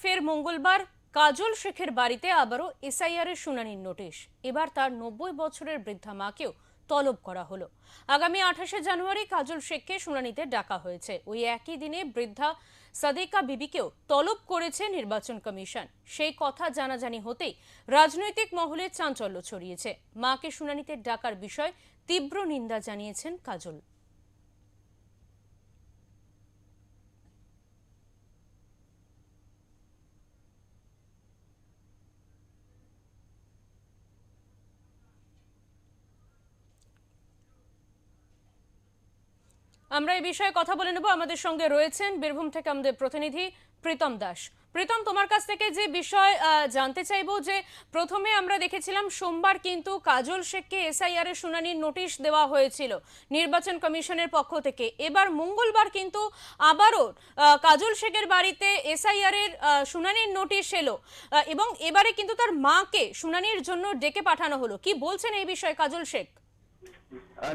ফের মঙ্গলবার কাজল শেখের বাড়িতে আবারও এসআইআর এর শুনানির নোটিশ। এবার তার ৯০ বছরের বৃদ্ধা মাকেও তলব করা হলো। আগামী ২৮শে জানুয়ারি কাজল শেখকে শুনানিতে ডাকা হয়েছে। ওই একই দিনে বৃদ্ধা সাদেকা বিবিকেও তলব করেছে নির্বাচন কমিশন। সেই কথা জানাজানি হতেই রাজনৈতিক মহলে চাঞ্চল্য ছড়িয়েছে। মাকে শুনানিতে ডাকার বিষয়ে তীব্র নিন্দা জানিয়েছেন কাজল। আমরা এই বিষয়ে কথা বলে নেব। আমাদের সঙ্গে রয়েছেন বীরভূম থেকে আমাদের প্রতিনিধি প্রীতম দাস। প্রীতম, তোমার কাছ থেকে যে বিষয় জানতে চাইবো, যে প্রথমে আমরা দেখেছিলাম সোমবার কিন্তু কাজল শেখকে এসআইআর এর শুনানির নোটিশ দেওয়া হয়েছিল নির্বাচন কমিশনের পক্ষ থেকে। এবার মঙ্গলবার কিন্তু আবারও কাজল শেখের বাড়িতে এসআইআর এর শুনানির নোটিশ এলো এবং এবারে কিন্তু তার মাকে শুনানির জন্য ডেকে পাঠানো হলো। কি বলছেন এই বিষয়ে কাজল শেখ?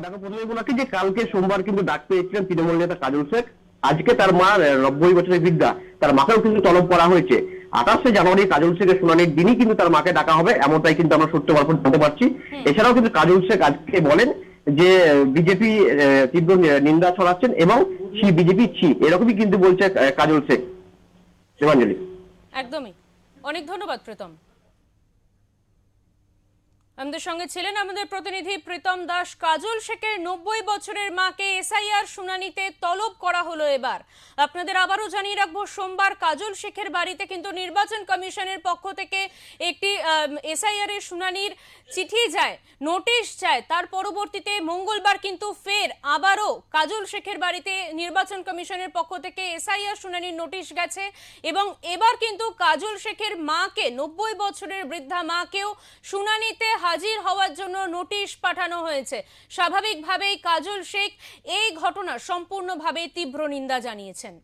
দেখো, প্রথমে বলাকি যে কালকে সোমবার কিন্তু ডাক পেয়েছিলেন তৃণমূল নেতা কাজল শেখ। আজকে তার মা ৯০ বছরের বৃদ্ধা, তার মাকেও কিন্তু তলব করা হয়েছে। ২৮শে জানুয়ারি কাজল শেখের শুনানির দিনই কিন্তু তার মাকে ডাকা হবে, এমনটাই কিন্তু আমরা সূত্র মারফত জানতে পারছি। এছাড়াও কিন্তু কাজল শেখ আজকে বলেন যে বিজেপি তীব্র নিন্দা ছড়াচ্ছেন এবং বিজেপি এরকমই কিন্তু বলছে কাজল শেখ। দেবাঞ্জলি। একদমই, অনেক ধন্যবাদ প্রীতম। আমাদের সঙ্গে ছিলেন আমাদের প্রতিনিধি প্রীতম দাস। কাজল শেখের ৯০ বছরের মাকে এসআইআর শুনানিতে তলব করা হলো। এবার আপনাদের আবারও জানিয়ে রাখবো, সোমবার কাজল শেখের বাড়িতে কিন্তু নির্বাচন কমিশনের পক্ষ থেকে একটি এসআইআর এর শুনানির চিঠি যায়, নোটিশ যায়। তার পরবর্তীতে মঙ্গলবার কিন্তু ফের আবারও কাজল শেখের বাড়িতে নির্বাচন কমিশনের পক্ষ থেকে এসআইআর শুনানির নোটিশ গেছে এবং এবার কিন্তু কাজল শেখের মাকে, ৯০ বছরের বৃদ্ধা মাকেও শুনানিতে হাজির হওয়ার জন্য নোটিশ পাঠানো হয়েছে। স্বাভাবিকভাবেই কাজল শেখ এই ঘটনার সম্পূর্ণভাবে তীব্র নিন্দা জানিয়েছেন।